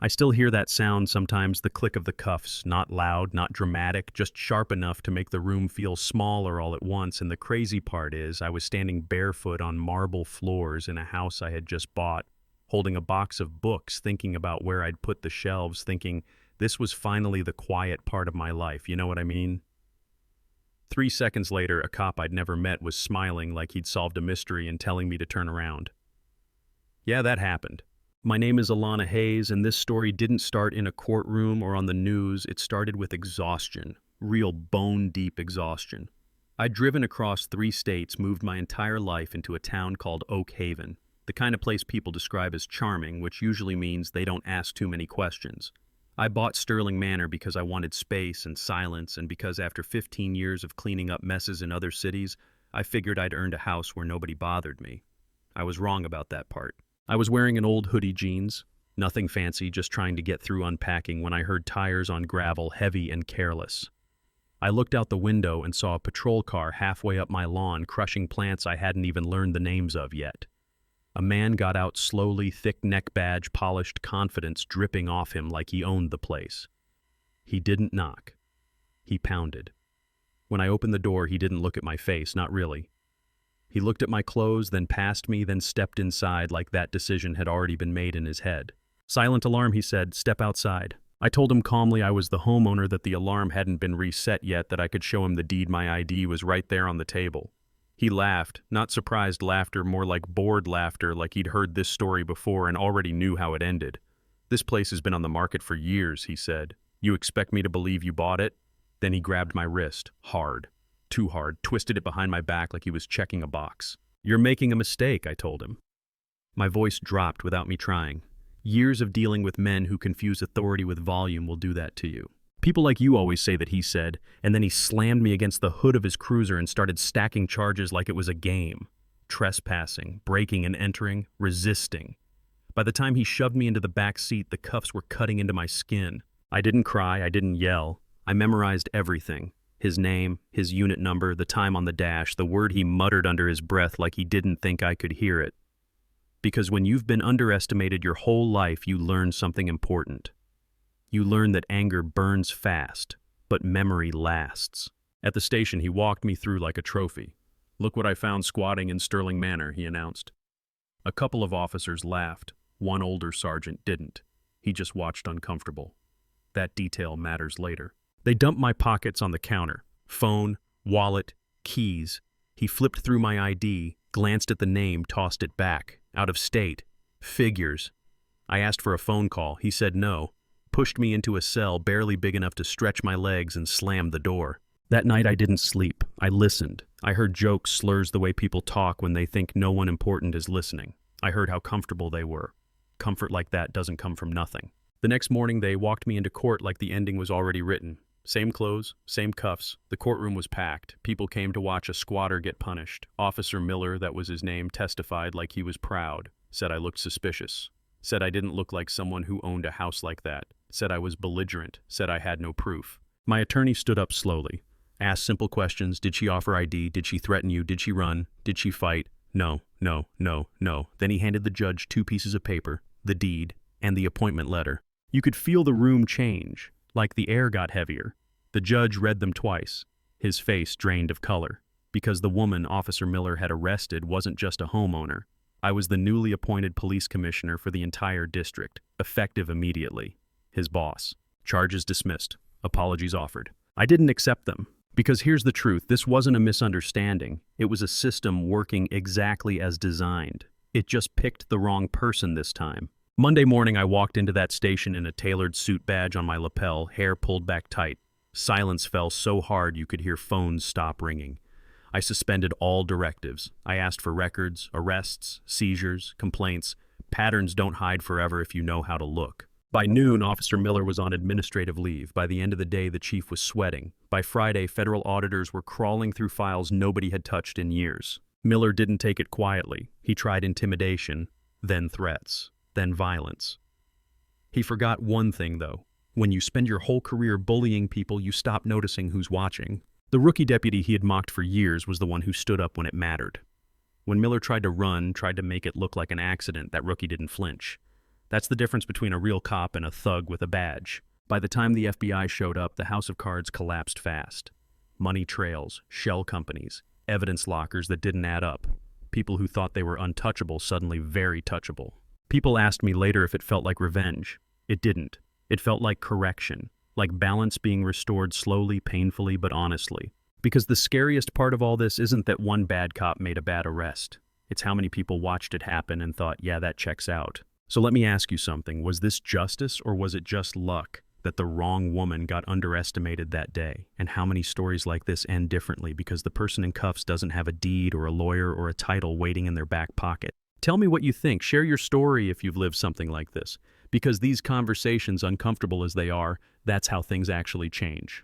I still hear that sound sometimes, the click of the cuffs, not loud, not dramatic, just sharp enough to make the room feel smaller all at once. And the crazy part is, I was standing barefoot on marble floors in a house I had just bought, holding a box of books, thinking about where I'd put the shelves, thinking this was finally the quiet part of my life, you know what I mean? 3 seconds later, a cop I'd never met was smiling like he'd solved a mystery and telling me to turn around. Yeah, that happened. My name is Alana Hayes, and this story didn't start in a courtroom or on the news. It started with exhaustion, real bone-deep exhaustion. I'd driven across 3 states, moved my entire life into a town called Oak Haven, the kind of place people describe as charming, which usually means they don't ask too many questions. I bought Sterling Manor because I wanted space and silence, and because after 15 years of cleaning up messes in other cities, I figured I'd earned a house where nobody bothered me. I was wrong about that part. I was wearing an old hoodie jeans, nothing fancy, just trying to get through unpacking when I heard tires on gravel, heavy and careless. I looked out the window and saw a patrol car halfway up my lawn crushing plants I hadn't even learned the names of yet. A man got out slowly, thick neck badge, polished confidence dripping off him like he owned the place. He didn't knock. He pounded. When I opened the door, he didn't look at my face, not really. He looked at my clothes, then past me, then stepped inside like that decision had already been made in his head. Silent alarm, he said, step outside. I told him calmly I was the homeowner, that the alarm hadn't been reset yet, that I could show him the deed my ID was right there on the table. He laughed, not surprised laughter, more like bored laughter, like he'd heard this story before and already knew how it ended. This place has been on the market for years, he said. You expect me to believe you bought it? Then he grabbed my wrist, hard. Too hard, twisted it behind my back like he was checking a box. You're making a mistake, I told him. My voice dropped without me trying. Years of dealing with men who confuse authority with volume will do that to you. People like you always say that, he said, and then he slammed me against the hood of his cruiser and started stacking charges like it was a game. Trespassing, breaking and entering, resisting. By the time he shoved me into the back seat, the cuffs were cutting into my skin. I didn't cry, I didn't yell. I memorized everything. His name, his unit number, the time on the dash, the word he muttered under his breath like he didn't think I could hear it. Because when you've been underestimated your whole life, you learn something important. You learn that anger burns fast, but memory lasts. At the station, he walked me through like a trophy. Look what I found squatting in Sterling Manor, he announced. A couple of officers laughed. One older sergeant didn't. He just watched uncomfortable. That detail matters later. They dumped my pockets on the counter. Phone, wallet, keys. He flipped through my ID, glanced at the name, tossed it back. Out of state. Figures. I asked for a phone call. He said no. Pushed me into a cell barely big enough to stretch my legs and slammed the door. That night I didn't sleep. I listened. I heard jokes, slurs, the way people talk when they think no one important is listening. I heard how comfortable they were. Comfort like that doesn't come from nothing. The next morning they walked me into court like the ending was already written. Same clothes, same cuffs. The courtroom was packed. People came to watch a squatter get punished. Officer Miller, that was his name, testified like he was proud. Said I looked suspicious. Said I didn't look like someone who owned a house like that. Said I was belligerent. Said I had no proof. My attorney stood up slowly. Asked simple questions. Did she offer ID? Did she threaten you? Did she run? Did she fight? No, no, no, no. Then he handed the judge 2 pieces of paper, the deed, and the appointment letter. You could feel the room change, like the air got heavier. The judge read them twice, his face drained of color, because the woman Officer Miller had arrested wasn't just a homeowner. I was the newly appointed police commissioner for the entire district, effective immediately. His boss. Charges dismissed. Apologies offered. I didn't accept them, because here's the truth, this wasn't a misunderstanding. It was a system working exactly as designed. It just picked the wrong person this time. Monday morning I walked into that station in a tailored suit badge on my lapel, hair pulled back tight. Silence fell so hard you could hear phones stop ringing. I suspended all directives. I asked for records, arrests, seizures, complaints. Patterns don't hide forever if you know how to look. By noon, Officer Miller was on administrative leave. By the end of the day, the chief was sweating. By Friday, federal auditors were crawling through files nobody had touched in years. Miller didn't take it quietly. He tried intimidation, then threats, then violence. He forgot one thing, though. When you spend your whole career bullying people, you stop noticing who's watching. The rookie deputy he had mocked for years was the one who stood up when it mattered. When Miller tried to run, tried to make it look like an accident, that rookie didn't flinch. That's the difference between a real cop and a thug with a badge. By the time the FBI showed up, the house of cards collapsed fast. Money trails, shell companies, evidence lockers that didn't add up. People who thought they were untouchable suddenly very touchable. People asked me later if it felt like revenge. It didn't. It felt like correction, like balance being restored slowly, painfully, but honestly. Because the scariest part of all this isn't that one bad cop made a bad arrest. It's how many people watched it happen and thought, yeah, that checks out. So let me ask you something. Was this justice or was it just luck that the wrong woman got underestimated that day? And how many stories like this end differently because the person in cuffs doesn't have a deed or a lawyer or a title waiting in their back pocket? Tell me what you think. Share your story if you've lived something like this. Because these conversations, uncomfortable as they are, that's how things actually change.